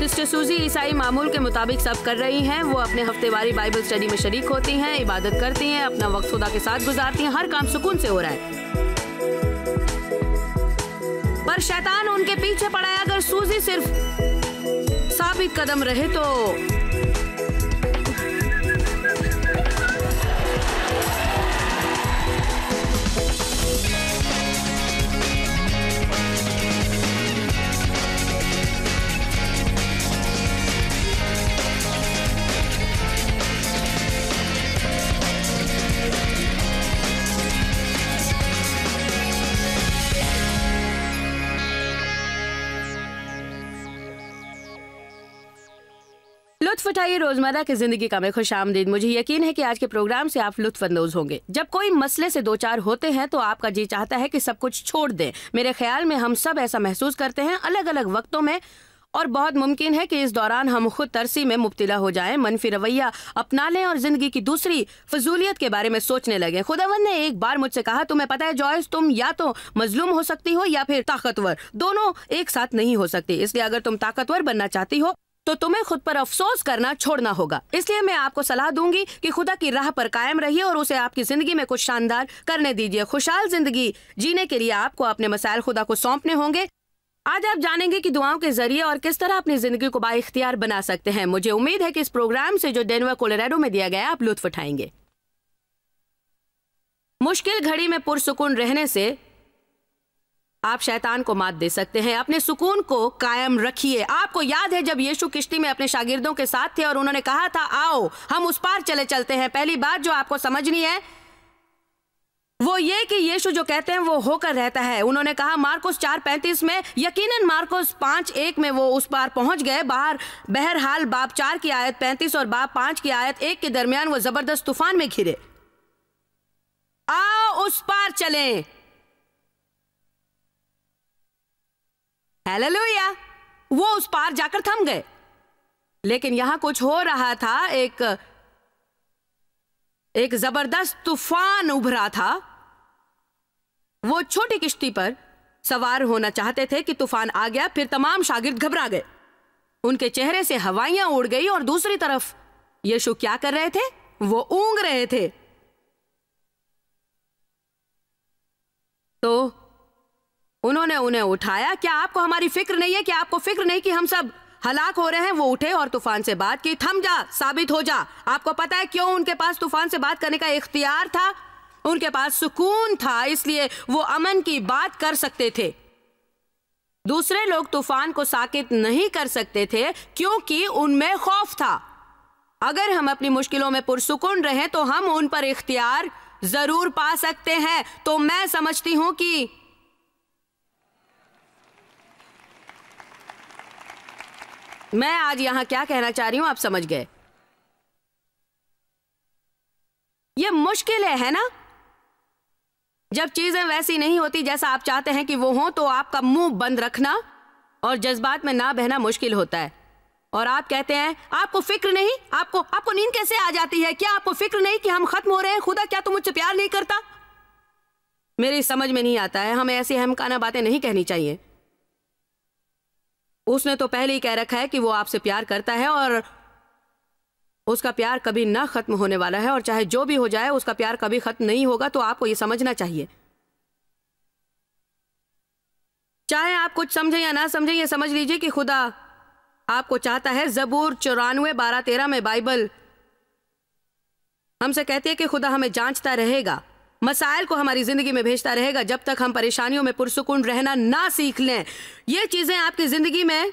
Sister सूजी ईसाई मामूल के मुताबिक सब कर रही हैं। वो अपने हफ्तेवारी बाइबल स्टडी में शरीक होती हैं, इबादत करती हैं, अपना वक्त खुदा के साथ गुजारती हैं। हर काम सुकून से हो रहा है। पर शैतान उनके पीछे पड़ा है। अगर सूजी सिर्फ साबित कदम रहे तो लुत्फ उठाइए रोजमर्रा की जिंदगी का। मैं खुश आमदीद। मुझे यकीन है कि आज के प्रोग्राम से आप लुत्फ अंदोज होंगे। जब कोई मसले से दो चार होते हैं तो आपका जी चाहता है कि सब कुछ छोड़ दें। मेरे ख्याल में हम सब ऐसा महसूस करते हैं अलग अलग वक्तों में, और बहुत मुमकिन है कि इस दौरान हम खुद तरसी में मुब्तिला हो जाएं, मनफी रवैया अपना लें और जिंदगी की दूसरी फजूलियत के बारे में सोचने लगे। खुदावंद ने एक बार मुझसे कहा, तुम्हें पता है जॉयस, तुम या तो मजलूम हो सकती हो या फिर ताकतवर, दोनों एक साथ नहीं हो सकती। इसलिए अगर तुम ताकतवर बनना चाहती हो तो तुम्हें खुद पर अफसोस करना छोड़ना होगा। इसलिए मैं आपको सलाह दूंगी कि खुदा की राह पर कायम रहिए और उसे आपकी जिंदगी में कुछ शानदार करने दीजिए। खुशहाल जिंदगी जीने के लिए आपको अपने मसाइल खुदा को सौंपने होंगे। आज आप जानेंगे कि दुआओं के जरिए और किस तरह अपनी जिंदगी को बाइख्तियार बना सकते हैं। मुझे उम्मीद है कि इस प्रोग्राम से जो डेनवर कोलोराडो में दिया गया आप लुत्फ उठाएंगे। मुश्किल घड़ी में पुरसुकून रहने से आप शैतान को मात दे सकते हैं। अपने सुकून को कायम रखिए। आपको याद है जब यीशु किश्ती में अपने शागिर्दों के साथ थे और उन्होंने कहा था, आओ हम उस पार चलते हैं। पहली बात जो आपको समझनी है वो ये कि यीशु जो कहते हैं वो होकर रहता है। उन्होंने कहा मार्कुस 4:35 में, यकीनन मार्कुस 5:1 में वो उस पार पहुंच गए। बहरहाल बाब 4 की आयत 35 और बाब 5 की आयत 1 के दरमियान वो जबरदस्त तूफान में घिरे। आओ उस पार चलें। हालेलुया। वो उस पार जाकर थम गए। लेकिन यहां कुछ हो रहा था। एक जबरदस्त तूफान उभरा था। वो छोटी किश्ती पर सवार होना चाहते थे कि तूफान आ गया। फिर तमाम शागिर्द घबरा गए। उनके चेहरे से हवाइयां उड़ गई और दूसरी तरफ यीशु क्या कर रहे थे? वो ऊंघ रहे थे। तो उन्होंने उन्हें उठाया। क्या आपको हमारी फिक्र नहीं है? क्या आपको फिक्र नहीं कि हम सब हलाक हो रहे हैं? वो उठे और तूफान से बात की। थम जा, साबित हो जा। आपको पता है क्यों उनके पास तूफान से बात करने का इख्तियार था? उनके पास सुकून था, इसलिए वो अमन की बात कर सकते थे। दूसरे लोग तूफान को साकित नहीं कर सकते थे क्योंकि उनमें खौफ था। अगर हम अपनी मुश्किलों में पुरसुकून रहें तो हम उन पर इख्तियार जरूर पा सकते हैं। तो मैं समझती हूं कि मैं आज यहां क्या कहना चाह रही हूं आप समझ गए। ये मुश्किल है ना? जब चीजें वैसी नहीं होती जैसा आप चाहते हैं कि वो हो तो आपका मुंह बंद रखना और जज्बात में ना बहना मुश्किल होता है। और आप कहते हैं आपको फिक्र नहीं? आपको नींद कैसे आ जाती है? क्या आपको फिक्र नहीं कि हम खत्म हो रहे हैं? खुदा क्या तुम मुझसे प्यार नहीं करता? मेरी समझ में नहीं आता है। हमें ऐसी अहमकाना बातें नहीं कहनी चाहिए। उसने तो पहले ही कह रखा है कि वो आपसे प्यार करता है और उसका प्यार कभी ना खत्म होने वाला है, और चाहे जो भी हो जाए उसका प्यार कभी खत्म नहीं होगा। तो आपको ये समझना चाहिए। चाहे आप कुछ समझें या ना समझें, ये समझ लीजिए कि खुदा आपको चाहता है। जबूर 94:12-13 में बाइबल हमसे कहती है कि खुदा हमें जांचता रहेगा, मसाइल को हमारी जिंदगी में भेजता रहेगा जब तक हम परेशानियों में पुरसुकून रहना ना सीख लें। ये चीजें आपकी जिंदगी में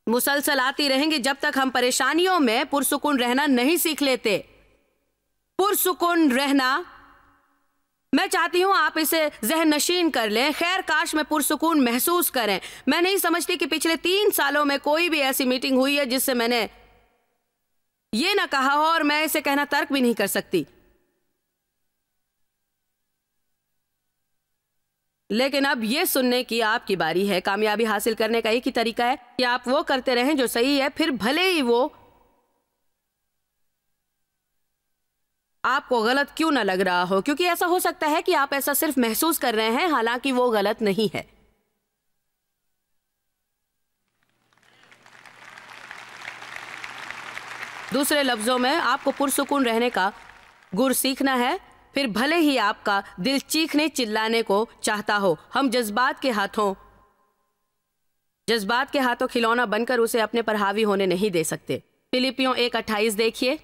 मुसलसल आती रहेंगी जब तक हम परेशानियों में पुरसुकून रहना नहीं सीख लेते। पुरसुकून रहना, मैं चाहती हूं आप इसे जहन नशीन कर लें। खैर काश में पुरसुकून महसूस करें। मैं नहीं समझती कि पिछले 3 सालों में कोई भी ऐसी मीटिंग हुई है जिससे मैंने ये ना कहा हो, और मैं इसे कहना तर्क भी नहीं कर सकती। लेकिन अब यह सुनने की आपकी बारी है। कामयाबी हासिल करने का एक ही तरीका है कि आप वो करते रहें जो सही है, फिर भले ही वो आपको गलत क्यों ना लग रहा हो, क्योंकि ऐसा हो सकता है कि आप ऐसा सिर्फ महसूस कर रहे हैं, हालांकि वो गलत नहीं है। दूसरे लफ्जों में, आपको पुरसुकून रहने का गुर सीखना है, फिर भले ही आपका दिल चीखने चिल्लाने को चाहता हो। हम जज्बात के हाथों खिलौना बनकर उसे अपने पर हावी होने नहीं दे सकते। फिलिपियों 1:28 देखिए।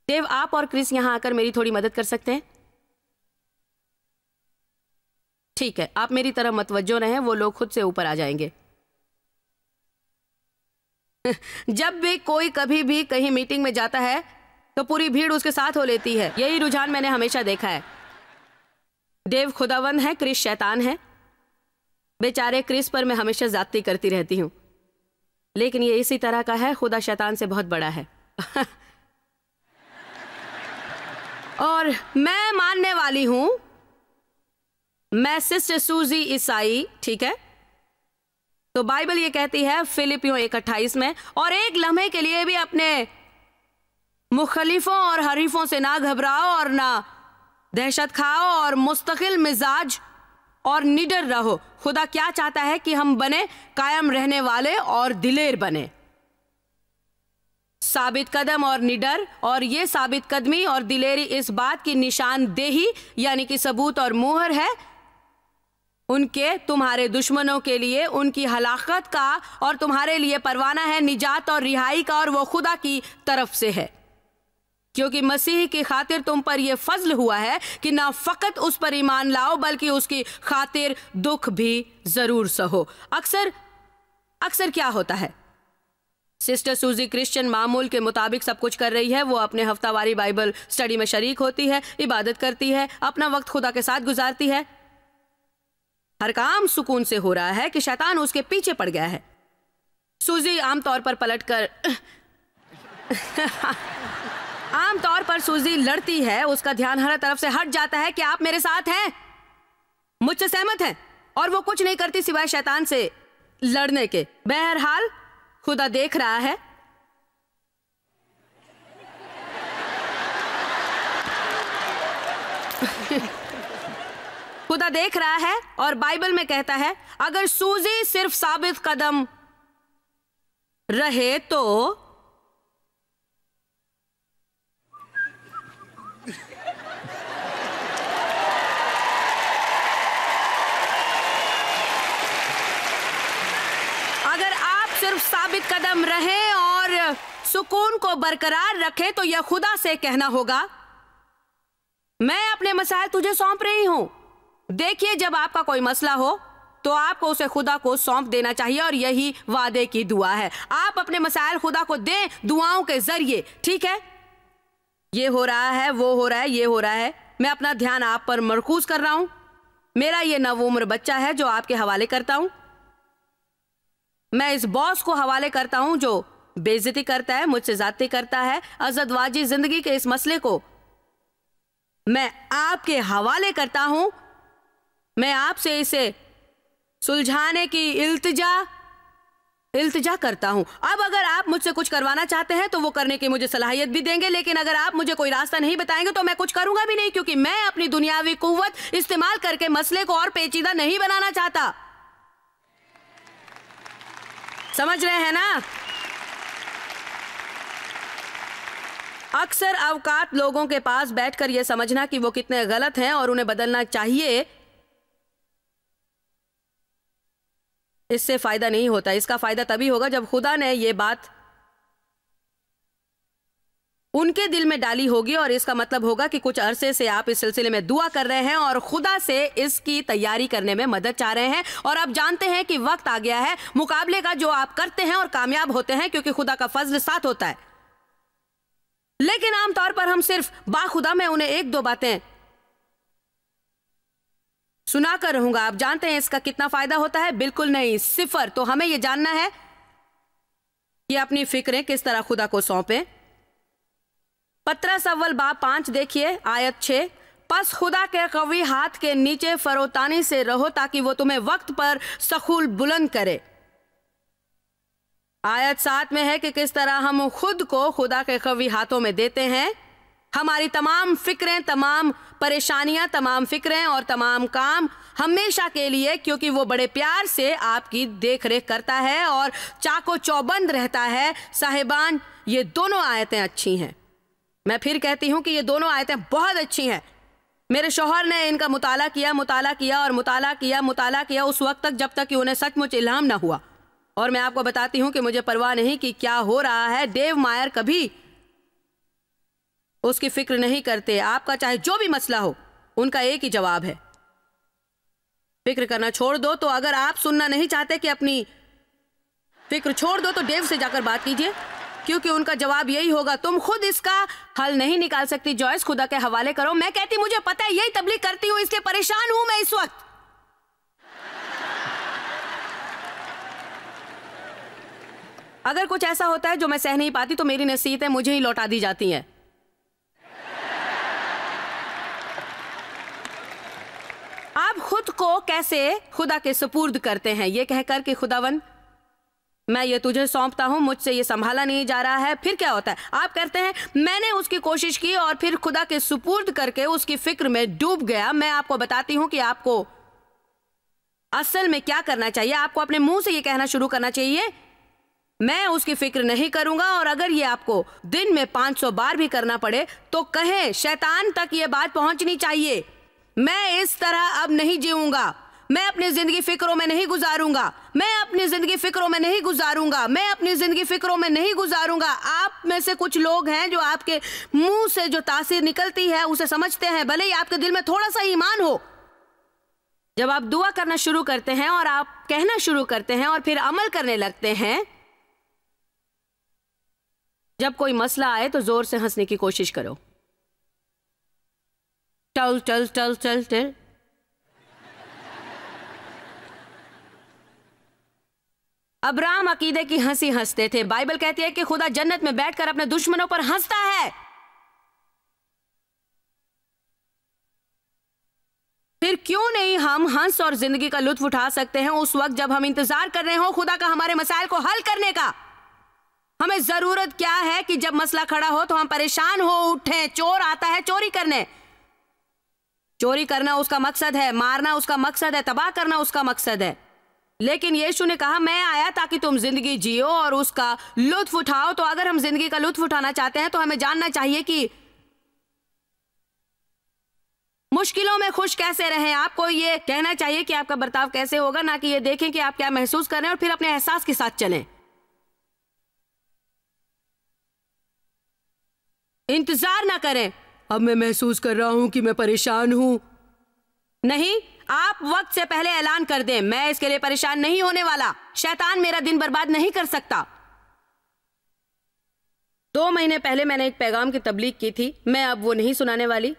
देव, आप और क्रिस यहां आकर मेरी थोड़ी मदद कर सकते हैं? ठीक है, आप मेरी तरफ मतवज्जो रहें, वो लोग खुद से ऊपर आ जाएंगे। जब भी कोई कभी भी कहीं मीटिंग में जाता है तो पूरी भीड़ उसके साथ हो लेती है। यही रुझान मैंने हमेशा देखा है। देव खुदावंद है, क्रिस शैतान है। बेचारे क्रिस पर मैं हमेशा ज्यादती करती रहती हूं, लेकिन ये इसी तरह का है। खुदा शैतान से बहुत बड़ा है। और मैं मानने वाली हूं, मैं सिस्टर सूजी ईसाई, ठीक है? तो बाइबल ये कहती है फिलिपियों 1:28 में, और एक लम्हे के लिए भी अपने मुखलिफों और हरीफों से ना घबराओ और ना दहशत खाओ, और मुस्तकिल मिजाज और निडर रहो। खुदा क्या चाहता है कि हम बने? कायम रहने वाले और दिलेर बने, साबित कदम और निडर। और ये साबित कदमी और दिलेरी इस बात की निशानदेही यानी कि सबूत और मुहर है उनके तुम्हारे दुश्मनों के लिए उनकी हलाकत का, और तुम्हारे लिए परवाना है निजात और रिहाई का, और वो खुदा की तरफ से है। क्योंकि मसीह की खातिर तुम पर यह फजल हुआ है कि ना फकत उस पर ईमान लाओ बल्कि उसकी खातिर दुख भी जरूर सहो। अक्सर क्या होता है, सिस्टर सूजी क्रिश्चियन मामूल के मुताबिक सब कुछ कर रही है। वो अपने हफ्तावारी बाइबल स्टडी में शरीक होती है, इबादत करती है, अपना वक्त खुदा के साथ गुजारती है। हर काम सुकून से हो रहा है कि शैतान उसके पीछे पड़ गया है। सूजी आमतौर पर सूजी लड़ती है, उसका ध्यान हर तरफ से हट जाता है कि आप मेरे साथ हैं, मुझसे सहमत हैं, और वो कुछ नहीं करती सिवाय शैतान से लड़ने के। बहरहाल खुदा देख रहा है। खुदा देख रहा है, और बाइबल में कहता है अगर सूजी सिर्फ साबित कदम रहे तो साबित कदम रहे और सुकून को बरकरार रखे, तो यह खुदा से कहना होगा मैं अपने मसाइल तुझे सौंप रही हूं। देखिए, जब आपका कोई मसला हो तो आपको उसे खुदा को सौंप देना चाहिए, और यही वादे की दुआ है। आप अपने मसाइल खुदा को दें दुआओं के जरिए, ठीक है? ये हो रहा है, वो हो रहा है, ये हो रहा है, मैं अपना ध्यान आप पर मरकूज कर रहा हूं। मेरा ये नवउम्र बच्चा है जो आपके हवाले करता हूं। मैं इस बॉस को हवाले करता हूं जो बेइज्जती करता है, मुझसे जाती करता है। अज़दवाजी जिंदगी के इस मसले को मैं आपके हवाले करता हूं। मैं आपसे इसे सुलझाने की इल्तिजा करता हूं। अब अगर आप मुझसे कुछ करवाना चाहते हैं तो वो करने की मुझे सलाहियत भी देंगे, लेकिन अगर आप मुझे कोई रास्ता नहीं बताएंगे तो मैं कुछ करूंगा भी नहीं, क्योंकि मैं अपनी दुनियावी कुव्वत इस्तेमाल करके मसले को और पेचीदा नहीं बनाना चाहता। समझ रहे हैं ना? अक्सर अवकात लोगों के पास बैठकर यह समझना कि वो कितने गलत हैं और उन्हें बदलना चाहिए, इससे फायदा नहीं होता। इसका फायदा तभी होगा जब खुदा ने यह बात उनके दिल में डाली होगी, और इसका मतलब होगा कि कुछ अरसे से आप इस सिलसिले में दुआ कर रहे हैं और खुदा से इसकी तैयारी करने में मदद चाह रहे हैं, और आप जानते हैं कि वक्त आ गया है मुकाबले का, जो आप करते हैं और कामयाब होते हैं क्योंकि खुदा का फजल साथ होता है। लेकिन आमतौर पर हम सिर्फ बाखुदा में उन्हें एक दो बातें सुनाकर रहूंगा। आप जानते हैं इसका कितना फायदा होता है? बिल्कुल नहीं, सिफर। तो हमें यह जानना है कि अपनी फिक्रें किस तरह खुदा को सौंपें। पतरस अव्वल बाब 5 देखिए, आयत 6। पस खुदा के कवी हाथ के नीचे फरोतानी से रहो ताकि वो तुम्हें वक्त पर सखूल बुलंद करे। आयत 7 में है कि किस तरह हम खुद को खुदा के कवी हाथों में देते हैं। हमारी तमाम फिक्रें, तमाम परेशानियां, तमाम फिक्रें और तमाम काम हमेशा के लिए, क्योंकि वो बड़े प्यार से आपकी देख रेख करता है और चाको चौबंद रहता है। साहिबान, ये दोनों आयतें अच्छी हैं। मैं फिर कहती हूँ कि ये दोनों आयतें बहुत अच्छी हैं। मेरे शौहर ने इनका मुताला किया और मुताला किया उस वक्त तक जब तक कि उन्हें सचमुच इल्हाम ना हुआ। और मैं आपको बताती हूँ कि मुझे परवाह नहीं कि क्या हो रहा है। डेव मायर कभी उसकी फिक्र नहीं करते। आपका चाहे जो भी मसला हो, उनका एक ही जवाब है, फिक्र करना छोड़ दो। तो अगर आप सुनना नहीं चाहते कि अपनी फिक्र छोड़ दो, तो डेव से जाकर बात कीजिए, क्योंकि उनका जवाब यही होगा। तुम खुद इसका हल नहीं निकाल सकती जॉयस, खुदा के हवाले करो। मैं कहती मुझे पता है, यही तबलीग करती हूँ, इसलिए परेशान हूं मैं इस वक्त। अगर कुछ ऐसा होता है जो मैं सह नहीं पाती तो मेरी नसीहतें मुझे ही लौटा दी जाती हैं। आप खुद को कैसे खुदा के सुपुर्द करते हैं, ये कहकर कि खुदावन मैं ये तुझे सौंपता हूं, मुझसे ये संभाला नहीं जा रहा है। फिर क्या होता है? आप कहते हैं मैंने उसकी कोशिश की और फिर खुदा के सुपुर्द करके उसकी फिक्र में डूब गया। मैं आपको बताती हूं कि आपको असल में क्या करना चाहिए। आपको अपने मुंह से ये कहना शुरू करना चाहिए, मैं उसकी फिक्र नहीं करूंगा। और अगर ये आपको दिन में 500 बार भी करना पड़े तो कहें, शैतान तक ये बात पहुंचनी चाहिए, मैं इस तरह अब नहीं जीऊंगा, मैं अपनी जिंदगी फिक्रों में नहीं गुजारूंगा, मैं अपनी जिंदगी फिक्रों में नहीं गुजारूंगा, मैं अपनी जिंदगी फिक्रों में नहीं गुजारूंगा। आप में से कुछ लोग हैं जो आपके मुंह से जो तासीर निकलती है उसे समझते हैं, भले ही आपके दिल में थोड़ा सा ईमान हो। जब आप दुआ करना शुरू करते हैं और आप कहना शुरू करते हैं और फिर अमल करने लगते हैं, जब कोई मसला आए तो जोर से हंसने की कोशिश करो। टल टल टल टल टल। अब्राहम अकीदे की हंसी हंसते थे। बाइबल कहती है कि खुदा जन्नत में बैठकर अपने दुश्मनों पर हंसता है। फिर क्यों नहीं हम हंस और जिंदगी का लुत्फ उठा सकते हैं उस वक्त जब हम इंतजार कर रहे हो खुदा का हमारे मसाइल को हल करने का। हमें जरूरत क्या है कि जब मसला खड़ा हो तो हम परेशान हो उठें। चोर आता है चोरी करने, चोरी करना उसका मकसद है, मारना उसका मकसद है, तबाह करना उसका मकसद है। लेकिन यीशु ने कहा मैं आया ताकि तुम जिंदगी जियो और उसका लुत्फ उठाओ। तो अगर हम जिंदगी का लुत्फ उठाना चाहते हैं तो हमें जानना चाहिए कि मुश्किलों में खुश कैसे रहें। आपको ये कहना चाहिए कि आपका बर्ताव कैसे होगा, ना कि ये देखें कि आप क्या महसूस कर रहे हैं और फिर अपने एहसास के साथ चलें। इंतजार ना करें, अब मैं महसूस कर रहा हूं कि मैं परेशान हूं। नहीं, आप वक्त से पहले ऐलान कर दें, मैं इसके लिए परेशान नहीं होने वाला। शैतान मेरा दिन बर्बाद नहीं कर सकता। 2 महीने पहले मैंने एक पैगाम की तबलीग की थी, मैं अब वो नहीं सुनाने वाली।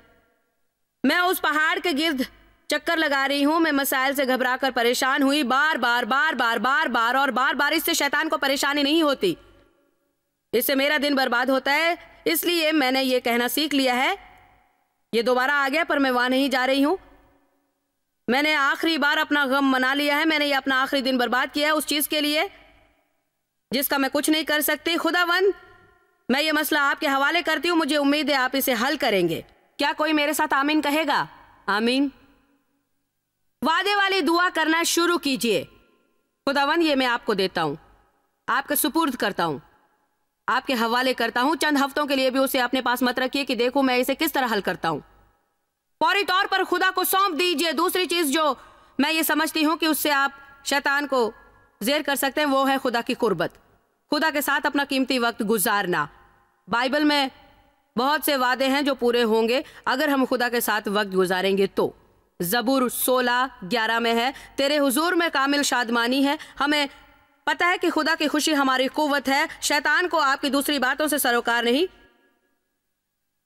मैं उस पहाड़ के गिर्द चक्कर लगा रही हूं। मैं मसाइल से घबराकर परेशान हुई, बार बार बार बार बार बार और बार बार। इससे शैतान को परेशानी नहीं होती, इससे मेरा दिन बर्बाद होता है। इसलिए मैंने ये कहना सीख लिया है, ये दोबारा आ गया पर मैं वहां नहीं जा रही हूं। मैंने आखिरी बार अपना गम मना लिया है। मैंने ये अपना आखिरी दिन बर्बाद किया है उस चीज के लिए जिसका मैं कुछ नहीं कर सकती। खुदावंद, मैं ये मसला आपके हवाले करती हूँ, मुझे उम्मीद है आप इसे हल करेंगे। क्या कोई मेरे साथ आमीन कहेगा? आमीन। वादे वाली दुआ करना शुरू कीजिए। खुदावंद, ये मैं आपको देता हूं, आपके सुपुर्द करता हूं, आपके हवाले करता हूं। चंद हफ्तों के लिए भी उसे अपने पास मत रखिए कि देखो मैं इसे किस तरह हल करता हूं। फौरी तौर पर खुदा को सौंप दीजिए। दूसरी चीज जो मैं ये समझती हूं कि उससे आप शैतान को जेर कर सकते हैं, वो है खुदा की कुर्बत, खुदा के साथ अपना कीमती वक्त गुजारना। बाइबल में बहुत से वादे हैं जो पूरे होंगे अगर हम खुदा के साथ वक्त गुजारेंगे तो। ज़बूर 16:11 में है, तेरे हुजूर में कामिल शादमानी है। हमें पता है कि खुदा की खुशी हमारी कुव्वत है। शैतान को आपकी दूसरी बातों से सरोकार नहीं,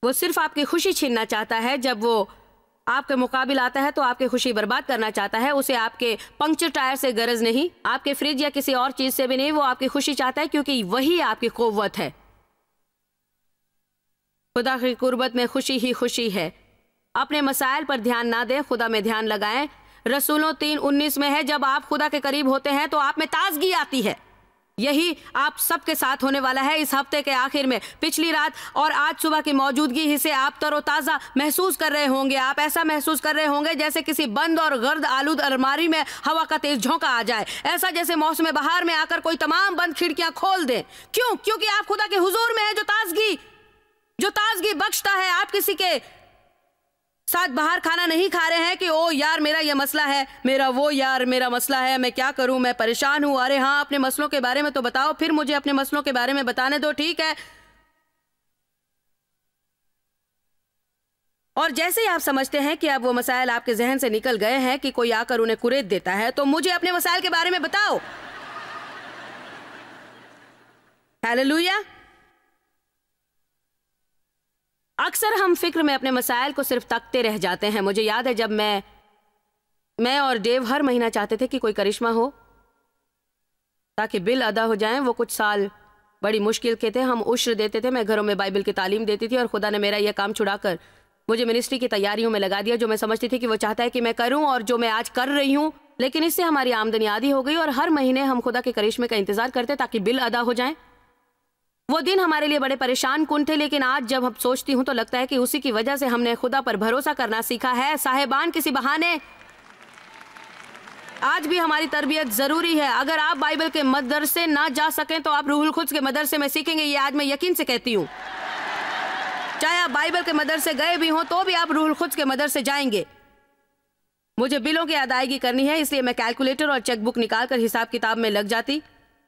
वो सिर्फ आपकी खुशी छीनना चाहता है। जब वो आपके मुकाबिल आता है तो आपकी खुशी बर्बाद करना चाहता है। उसे आपके पंक्चर टायर से गरज नहीं, आपके फ्रिज या किसी और चीज से भी नहीं। वो आपकी खुशी चाहता है क्योंकि वही आपकी कुव्वत है। खुदा की कुर्बत में खुशी ही खुशी है। अपने मसाइल पर ध्यान ना दें, खुदा में ध्यान लगाएं। रसूलों 3:19 में है, जब आप खुदा के करीब होते हैं तो आप में ताजगी आती है। यही आप सबके साथ होने वाला है इस हफ्ते के आखिर में। पिछली रात और आज सुबह की मौजूदगी ही से आप तरोताज़ा महसूस कर रहे होंगे। आप ऐसा महसूस कर रहे होंगे जैसे किसी बंद और गर्द आलूद अलमारी में हवा का तेज झोंका आ जाए। ऐसा जैसे मौसम बहार में आकर कोई तमाम बंद खिड़कियां खोल दे। क्यों? क्योंकि आप खुदा के हुजूर में है जो ताजगी बख्शता है। आप किसी के साथ बाहर खाना नहीं खा रहे हैं कि ओ यार मेरा ये मसला है, मेरा वो यार मेरा मसला है, मैं क्या करूं, मैं परेशान हूं। अरे हाँ, अपने मसलों के बारे में तो बताओ, फिर मुझे अपने मसलों के बारे में बताने दो, ठीक है। और जैसे ही आप समझते हैं कि अब वो मसाइल आपके जहन से निकल गए हैं कि कोई आकर उन्हें कुरेद देता है, तो मुझे अपने मसाइल के बारे में बताओ। हालेलुया। अक्सर हम फिक्र में अपने मसाइल को सिर्फ तकते रह जाते हैं। मुझे याद है जब मैं और डेव हर महीना चाहते थे कि कोई करिश्मा हो ताकि बिल अदा हो जाएं। वो कुछ साल बड़ी मुश्किल के थे। हम उश्र देते थे, मैं घरों में बाइबल की तालीम देती थी और खुदा ने मेरा यह काम छुड़ाकर मुझे मिनिस्ट्री की तैयारियों में लगा दिया, जो मैं समझती थी कि वो चाहता है कि मैं करूं और जो मैं आज कर रही हूं। लेकिन इससे हमारी आमदनी आधी हो गई और हर महीने हम खुदा के करिश्मे का इंतजार करते ताकि बिल अदा हो जाए। वो दिन हमारे लिए बड़े परेशान कुन थे, लेकिन आज जब हम सोचती हूँ तो लगता है कि उसी की वजह से हमने खुदा पर भरोसा करना सीखा है। साहेबान, किसी बहाने आज भी हमारी तरबियत जरूरी है। अगर आप बाइबल के मदरसे ना जा सकें तो आप रूहुल कुद्स के मदरसे में सीखेंगे, ये आज मैं यकीन से कहती हूँ। चाहे आप बाइबल के मदरसे गए भी हों तो भी आप रूहुल कुद्स के मदरसे जाएंगे। मुझे बिलों की अदायगी करनी है, इसलिए मैं कैलकुलेटर और चेकबुक निकालकर हिसाब किताब में लग जाती।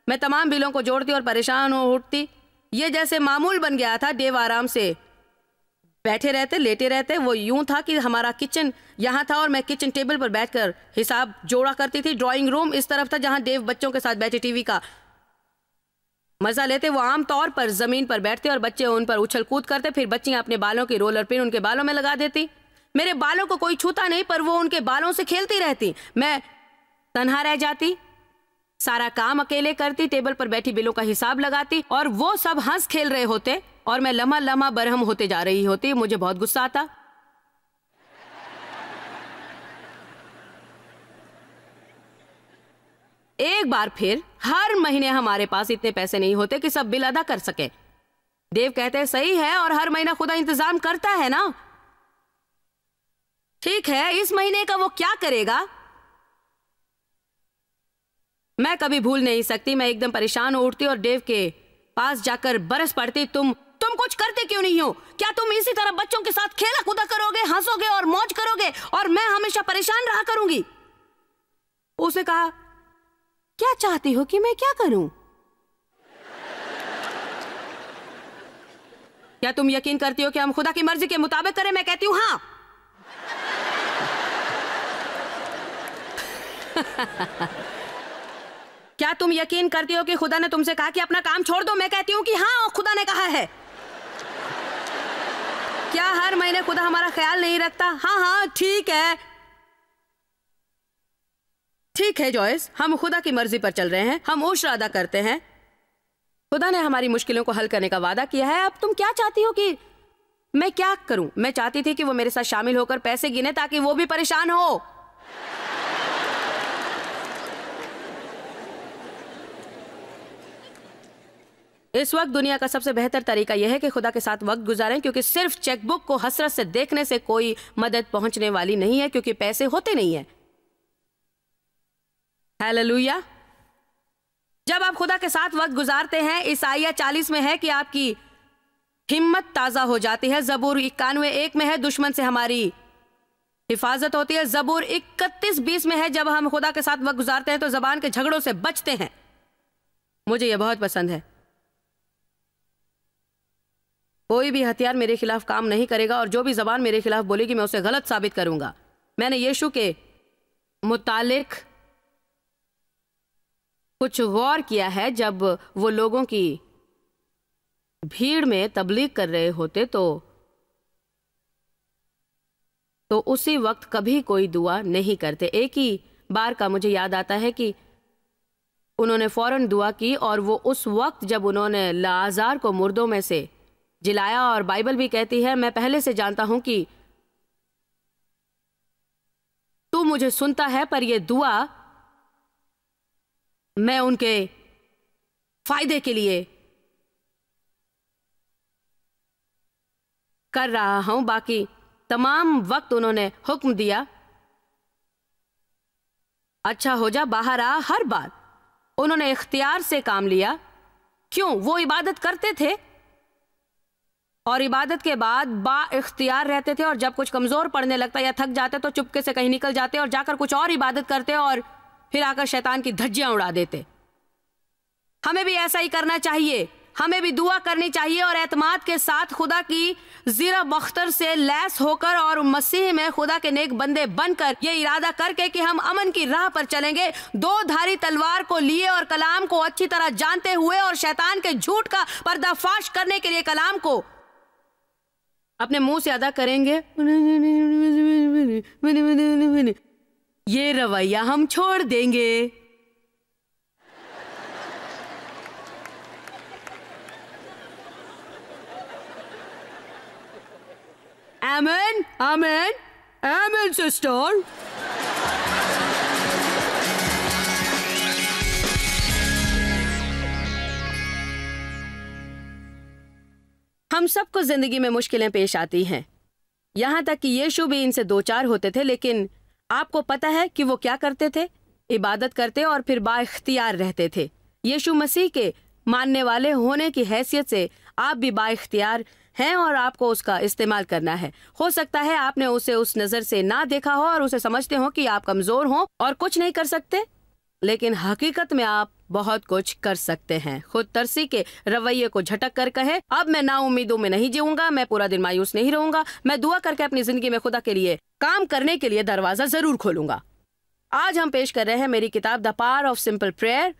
मैं तमाम बिलों को जोड़ती और परेशान हो उठती। ये जैसे मामूल बन गया था। देव आराम से बैठे रहते, लेटे रहते। वो यूं था कि हमारा किचन यहाँ था और मैं किचन टेबल पर बैठकर हिसाब जोड़ा करती थी। ड्राइंग रूम इस तरफ था जहां देव बच्चों के साथ बैठे टीवी का मजा लेते। वो आम तौर पर जमीन पर बैठते और बच्चे उन पर उछल कूद करते। फिर बच्चियां अपने बालों की रोलर पिन उनके बालों में लगा देती। मेरे बालों को कोई छूता नहीं, पर वो उनके बालों से खेलती रहती। मैं तन्हा रह जाती, सारा काम अकेले करती, टेबल पर बैठी बिलों का हिसाब लगाती और वो सब हंस खेल रहे होते और मैं लम्हा लम्हा बरहम होते जा रही होती। मुझे बहुत गुस्सा आता। एक बार फिर हर महीने हमारे पास इतने पैसे नहीं होते कि सब बिल अदा कर सके। देव कहते हैं सही है, और हर महीना खुदा इंतजाम करता है ना। ठीक है, इस महीने का वो क्या करेगा मैं कभी भूल नहीं सकती। मैं एकदम परेशान हो उठती और देव के पास जाकर बरस पड़ती। तुम कुछ करते क्यों नहीं हो? क्या तुम इसी तरह बच्चों के साथ खेला कूदा करोगे, हंसोगे और मौज करोगे और मैं हमेशा परेशान रहा करूंगी? उसने कहा, क्या चाहती हो कि मैं क्या करूं? क्या तुम यकीन करती हो कि हम खुदा की मर्जी के मुताबिक करें? मैं कहती हूं हाँ। क्या तुम यकीन करती हो कि खुदा ने तुमसे कहा कि अपना काम छोड़ दो? मैं कहती हूँ कि हाँ, खुदा ने कहा है। क्या हर महीने खुदा हमारा ख्याल नहीं रखता? हाँ हाँ, ठीक है जॉयस, हम खुदा की मर्जी पर चल रहे हैं, हम उश्र अदा करते हैं। खुदा ने हमारी मुश्किलों को हल करने का वादा किया है। अब तुम क्या चाहती हो कि मैं क्या करूं? मैं चाहती थी कि वो मेरे साथ शामिल होकर पैसे गिने ताकि वो भी परेशान हो। इस वक्त दुनिया का सबसे बेहतर तरीका यह है कि खुदा के साथ वक्त गुजारें, क्योंकि सिर्फ चेकबुक को हसरत से देखने से कोई मदद पहुंचने वाली नहीं है, क्योंकि पैसे होते नहीं है। हालेलुया। जब आप खुदा के साथ वक्त गुजारते हैं, ईसाइया 40 में है कि आपकी हिम्मत ताजा हो जाती है। जबूर 91:1 में है, दुश्मन से हमारी हिफाजत होती है। जबूर 31:20 में है, जब हम खुदा के साथ वक्त गुजारते हैं तो जबान के झगड़ों से बचते हैं। मुझे यह बहुत पसंद है। कोई भी हथियार मेरे खिलाफ काम नहीं करेगा और जो भी जबान मेरे खिलाफ बोलेगी मैं उसे गलत साबित करूंगा। मैंने यीशु के मुतालिक कुछ गौर किया है। जब वो लोगों की भीड़ में तबलीग कर रहे होते तो उसी वक्त कभी कोई दुआ नहीं करते। एक ही बार का मुझे याद आता है कि उन्होंने फौरन दुआ की, और वो उस वक्त जब उन्होंने लाज़ार को मुर्दों में से जिलाया। और बाइबल भी कहती है, मैं पहले से जानता हूं कि तू मुझे सुनता है, पर यह दुआ मैं उनके फायदे के लिए कर रहा हूं। बाकी तमाम वक्त उन्होंने हुक्म दिया, अच्छा हो जा, बाहर आ। हर बार उन्होंने इख्तियार से काम लिया। क्यों? वो इबादत करते थे और इबादत के बाद बा इख्तियार रहते थे, और जब कुछ कमजोर पड़ने लगता या थक जाते तो चुपके से कहीं निकल जाते और जाकर कुछ और इबादत करते और फिर आकर शैतान की धज्जियां उड़ा देते। हमें भी ऐसा ही करना चाहिए। हमें भी दुआ करनी चाहिए और एतमाद के साथ खुदा की ज़ीरा बख्तर से लैस होकर और मसीह में खुदा के नेक बंदे बनकर ये इरादा करके कि हम अमन की राह पर चलेंगे, दो धारी तलवार को लिए और कलाम को अच्छी तरह जानते हुए और शैतान के झूठ का पर्दाफाश करने के लिए कलाम को अपने मुंह से अदा करेंगे। ये रवैया हम छोड़ देंगे। आमेन, आमेन, आमेन सिस्टर। हम सबको जिंदगी में मुश्किलें पेश आती हैं, यहां तक कि यीशु भी इनसे दो चार होते थे। लेकिन आपको पता है कि वो क्या करते थे? इबादत करते और फिर बाइख्तियार रहते थे। यीशु मसीह के मानने वाले होने की हैसियत से आप भी बाइख्तियार हैं और आपको उसका इस्तेमाल करना है। हो सकता है आपने उसे उस नजर से ना देखा हो और उसे समझते हो कि आप कमजोर हो और कुछ नहीं कर सकते, लेकिन हकीकत में आप बहुत कुछ कर सकते हैं। खुद तरसी के रवैये को झटक कर कहे, अब मैं ना उम्मीदों में नहीं जीऊंगा, मैं पूरा दिन मायूस नहीं रहूंगा, मैं दुआ करके अपनी जिंदगी में खुदा के लिए काम करने के लिए दरवाजा जरूर खोलूंगा। आज हम पेश कर रहे हैं मेरी किताब the power of simple prayer.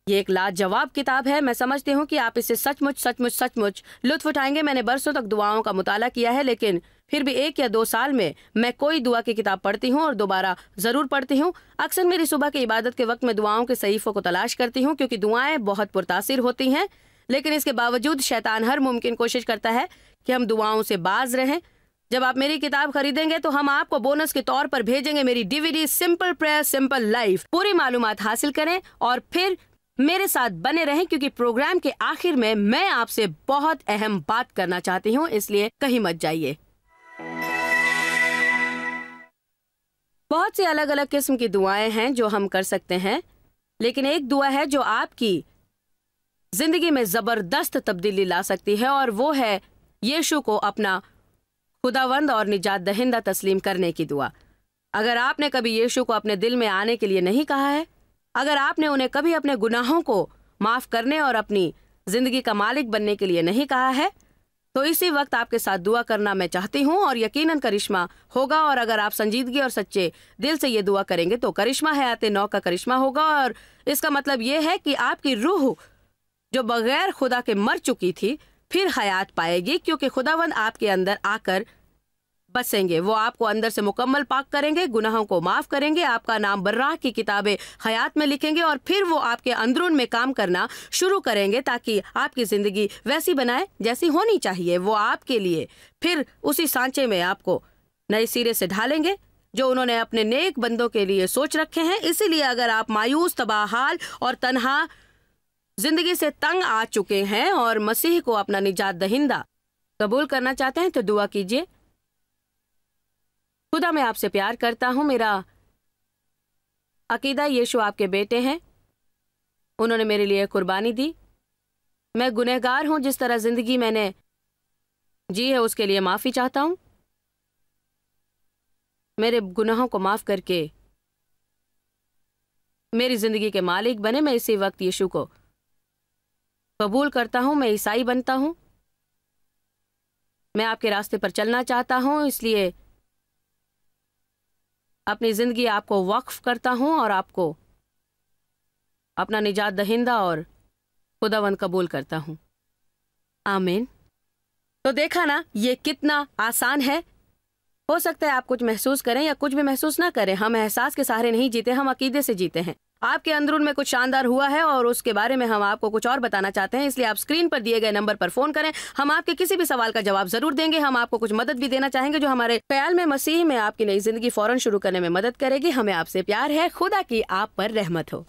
ये एक लाजवाब किताब है। मैं समझती हूँ कि आप इसे सचमुच सचमुच सचमुच लुत्फ उठाएंगे। मैंने बरसों तक दुआओं का मुताला किया है, लेकिन फिर भी 1 या 2 साल में मैं कोई दुआ की किताब पढ़ती हूँ और दोबारा जरूर पढ़ती हूँ। अक्सर मेरी सुबह की इबादत के वक्त में दुआओं के सहीफों को तलाश करती हूँ, क्योंकि दुआएं बहुत पुरतासिर होती हैं। लेकिन इसके बावजूद शैतान हर मुमकिन कोशिश करता है कि हम दुआओं से बाज रहें। जब आप मेरी किताब खरीदेंगे तो हम आपको बोनस के तौर पर भेजेंगे मेरी DVD simple prayer simple life. पूरी मालूमात हासिल करें और फिर मेरे साथ बने रहें, क्योंकि प्रोग्राम के आखिर में मैं आपसे बहुत अहम बात करना चाहती हूँ, इसलिए कहीं मत जाइए। बहुत सी अलग अलग किस्म की दुआएं हैं जो हम कर सकते हैं, लेकिन एक दुआ है जो आपकी जिंदगी में जबरदस्त तब्दीली ला सकती है, और वो है यीशु को अपना खुदावंद और निजात दहिंदा तस्लीम करने की दुआ। अगर आपने कभी यीशु को अपने दिल में आने के लिए नहीं कहा है, अगर आपने उन्हें कभी अपने गुनाहों को माफ करने और अपनी जिंदगी का मालिक बनने के लिए नहीं कहा है, तो इसी वक्त आपके साथ दुआ करना मैं चाहती हूँ और यकीनन करिश्मा होगा। और अगर आप संजीदगी और सच्चे दिल से ये दुआ करेंगे तो करिश्मा हयात नौ का करिश्मा होगा। और इसका मतलब ये है कि आपकी रूह जो बगैर खुदा के मर चुकी थी फिर हयात पाएगी, क्योंकि खुदावंद आपके अंदर आकर बसेंगे। वो आपको अंदर से मुकम्मल पाक करेंगे, गुनाहों को माफ करेंगे, आपका नाम बर्राह की किताबें हयात में लिखेंगे और फिर वो आपके अंदरून में काम करना शुरू करेंगे ताकि आपकी जिंदगी वैसी बनाए जैसी होनी चाहिए। वो आपके लिए फिर उसी सांचे में आपको नए सिरे से ढालेंगे जो उन्होंने अपने नेक बंदों के लिए सोच रखे हैं। इसीलिए अगर आप मायूस, तबाहाल और तन्हा जिंदगी से तंग आ चुके हैं और मसीह को अपना निजात दहिंदा कबूल करना चाहते हैं तो दुआ कीजिए। खुदा, मैं आपसे प्यार करता हूं। मेरा अकीदा यीशु आपके बेटे हैं, उन्होंने मेरे लिए कुर्बानी दी। मैं गुनहगार हूं, जिस तरह जिंदगी मैंने जी है उसके लिए माफी चाहता हूं। मेरे गुनाहों को माफ करके मेरी जिंदगी के मालिक बने। मैं इसी वक्त यीशु को कबूल करता हूं, मैं ईसाई बनता हूं। मैं आपके रास्ते पर चलना चाहता हूं, इसलिए अपनी जिंदगी आपको वक्फ करता हूं और आपको अपना निजात दहिंदा और खुदावंद कबूल करता हूं। आमीन। तो देखा ना, ये कितना आसान है। हो सकता है आप कुछ महसूस करें या कुछ भी महसूस ना करें। हम एहसास के सहारे नहीं जीते, हम अकीदे से जीते हैं। आपके अंदरून में कुछ शानदार हुआ है और उसके बारे में हम आपको कुछ और बताना चाहते हैं, इसलिए आप स्क्रीन पर दिए गए नंबर पर फोन करें। हम आपके किसी भी सवाल का जवाब जरूर देंगे। हम आपको कुछ मदद भी देना चाहेंगे जो हमारे ख्याल में मसीह में आपकी नई जिंदगी फौरन शुरू करने में मदद करेगी। हमें आपसे प्यार है। खुदा की आप पर रहमत हो।